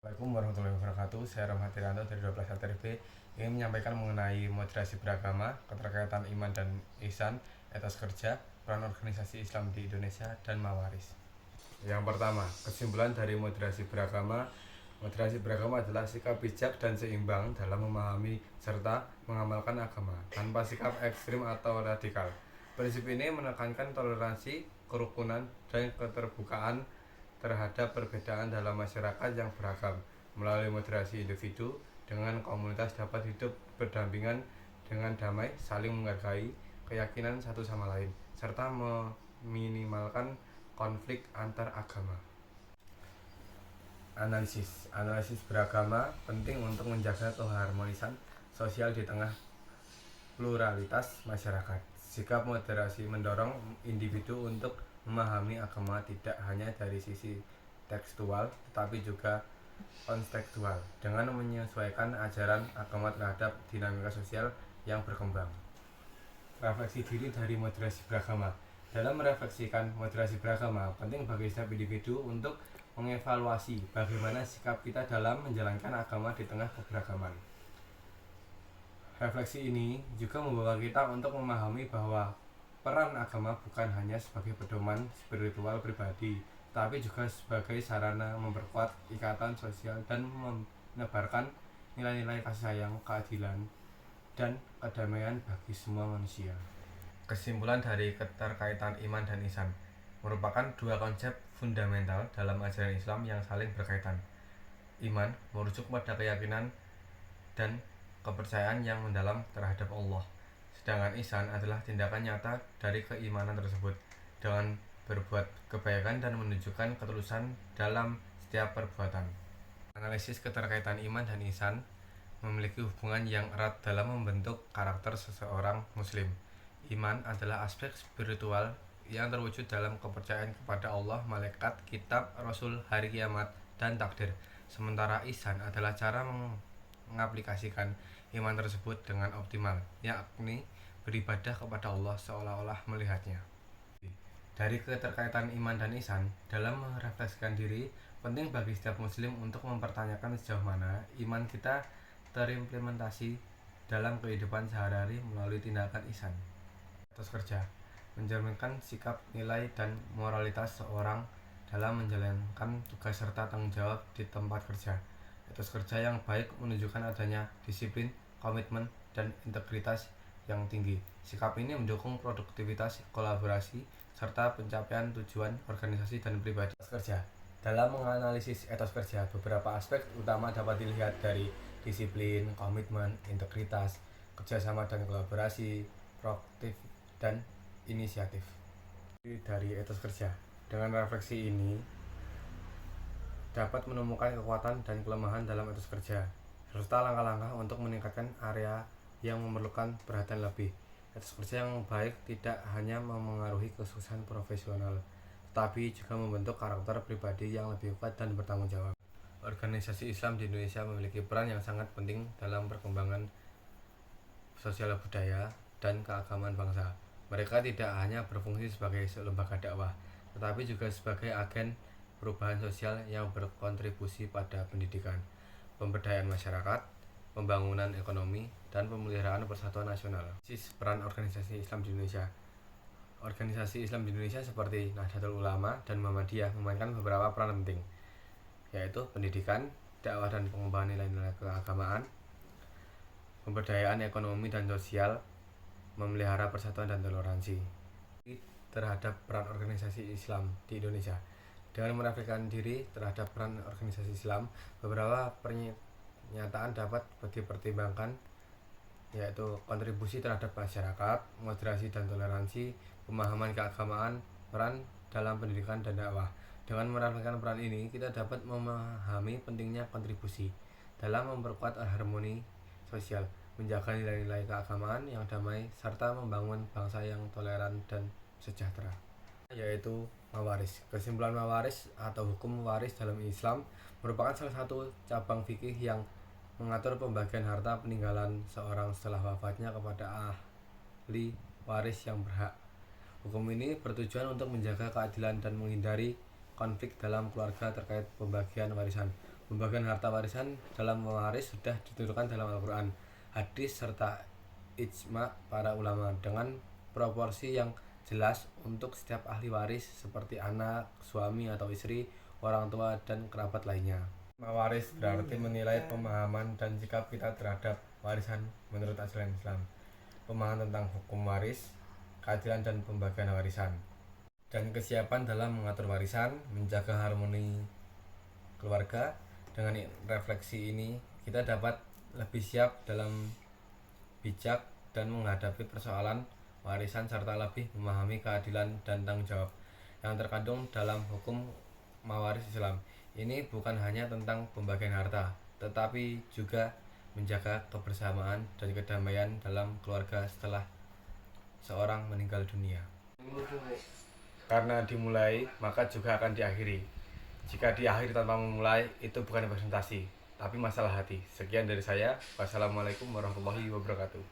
Assalamualaikum warahmatullahi wabarakatuh. Saya Rahmat Irianto dari 12 HTRB ingin menyampaikan mengenai moderasi beragama, keterkaitan iman dan ihsan, etos kerja, peran organisasi Islam di Indonesia, dan mawaris. Yang pertama, kesimpulan dari moderasi beragama. Moderasi beragama adalah sikap bijak dan seimbang dalam memahami serta mengamalkan agama tanpa sikap ekstrim atau radikal. Prinsip ini menekankan toleransi, kerukunan, dan keterbukaan terhadap perbedaan dalam masyarakat yang beragam. Melalui moderasi, individu dengan komunitas dapat hidup berdampingan dengan damai, saling menghargai keyakinan satu sama lain, serta meminimalkan konflik antar agama. Analisis beragama penting untuk menjaga keharmonisan sosial di tengah pluralitas masyarakat. Sikap moderasi mendorong individu untuk memahami agama tidak hanya dari sisi tekstual tetapi juga kontekstual dengan menyesuaikan ajaran agama terhadap dinamika sosial yang berkembang. Refleksi diri dari moderasi beragama. Dalam merefleksikan moderasi beragama, penting bagi setiap individu untuk mengevaluasi bagaimana sikap kita dalam menjalankan agama di tengah keberagaman. Refleksi ini juga membawa kita untuk memahami bahwa peran agama bukan hanya sebagai pedoman spiritual pribadi, tapi juga sebagai sarana memperkuat ikatan sosial dan menebarkan nilai-nilai kasih sayang, keadilan, dan kedamaian bagi semua manusia. Kesimpulan dari keterkaitan iman dan ihsan merupakan dua konsep fundamental dalam ajaran Islam yang saling berkaitan. Iman merujuk pada keyakinan dan kepercayaan yang mendalam terhadap Allah, sedangkan ihsan adalah tindakan nyata dari keimanan tersebut dengan berbuat kebaikan dan menunjukkan ketulusan dalam setiap perbuatan. Analisis keterkaitan iman dan ihsan memiliki hubungan yang erat dalam membentuk karakter seseorang muslim. Iman adalah aspek spiritual yang terwujud dalam kepercayaan kepada Allah, malaikat, kitab, rasul, hari kiamat, dan takdir. Sementara ihsan adalah cara mengaplikasikan iman tersebut dengan optimal, yakni beribadah kepada Allah seolah-olah melihatnya. Dari keterkaitan iman dan ihsan, dalam merefleksikan diri, penting bagi setiap muslim untuk mempertanyakan sejauh mana iman kita terimplementasi dalam kehidupan sehari-hari melalui tindakan ihsan. Etos kerja mencerminkan sikap, nilai, dan moralitas seorang dalam menjalankan tugas serta tanggung jawab di tempat kerja. Etos kerja yang baik menunjukkan adanya disiplin, komitmen, dan integritas yang tinggi. Sikap ini mendukung produktivitas, kolaborasi, serta pencapaian tujuan organisasi dan pribadi. Etos kerja. Dalam menganalisis etos kerja, beberapa aspek utama dapat dilihat dari disiplin, komitmen, integritas, kerjasama dan kolaborasi, proaktif, dan inisiatif. Dari etos kerja, dengan refleksi ini dapat menemukan kekuatan dan kelemahan dalam etos kerja, serta langkah-langkah untuk meningkatkan area yang memerlukan perhatian lebih. Etos kerja yang baik tidak hanya memengaruhi kesuksesan profesional, tetapi juga membentuk karakter pribadi yang lebih kuat dan bertanggung jawab. Organisasi Islam di Indonesia memiliki peran yang sangat penting dalam perkembangan sosial budaya dan keagamaan bangsa. Mereka tidak hanya berfungsi sebagai lembaga dakwah, tetapi juga sebagai agen perubahan sosial yang berkontribusi pada pendidikan, pemberdayaan masyarakat, pembangunan ekonomi, dan pemeliharaan persatuan nasional. Peran organisasi Islam di Indonesia. Organisasi Islam di Indonesia seperti Nahdlatul Ulama dan Muhammadiyah memainkan beberapa peran penting, yaitu pendidikan, dakwah dan pengembangan nilai-nilai keagamaan, pemberdayaan ekonomi dan sosial, memelihara persatuan dan toleransi. Terhadap peran organisasi Islam di Indonesia. Dengan merefleksikan diri terhadap peran organisasi Islam, beberapa pernyataan dapat dipertimbangkan, yaitu kontribusi terhadap masyarakat, moderasi dan toleransi, pemahaman keagamaan, peran dalam pendidikan dan dakwah. Dengan merefleksikan peran ini, kita dapat memahami pentingnya kontribusi dalam memperkuat harmoni sosial, menjaga nilai-nilai keagamaan yang damai, serta membangun bangsa yang toleran dan sejahtera. Yaitu mawaris. Kesimpulan mawaris atau hukum waris dalam Islam merupakan salah satu cabang fikih yang mengatur pembagian harta peninggalan seorang setelah wafatnya kepada ahli waris yang berhak. Hukum ini bertujuan untuk menjaga keadilan dan menghindari konflik dalam keluarga terkait pembagian warisan. Pembagian harta warisan dalam mewaris sudah ditentukan dalam Al-Quran, hadis, serta ijma para ulama dengan proporsi yang jelas untuk setiap ahli waris seperti anak, suami atau istri, orang tua, dan kerabat lainnya. Mewaris berarti menilai pemahaman dan sikap kita terhadap warisan menurut ajaran Islam, pemahaman tentang hukum waris, keadilan dan pembagian warisan, dan kesiapan dalam mengatur warisan, menjaga harmoni keluarga. Dengan refleksi ini, kita dapat lebih siap dalam bijak dan menghadapi persoalan warisan serta lebih memahami keadilan dan tanggung jawab yang terkandung dalam hukum mawaris Islam. Ini bukan hanya tentang pembagian harta, tetapi juga menjaga kebersamaan dan kedamaian dalam keluarga setelah seorang meninggal dunia. Karena dimulai, maka juga akan diakhiri. Jika diakhiri tanpa memulai, itu bukan presentasi, tapi masalah hati. Sekian dari saya. Wassalamualaikum warahmatullahi wabarakatuh.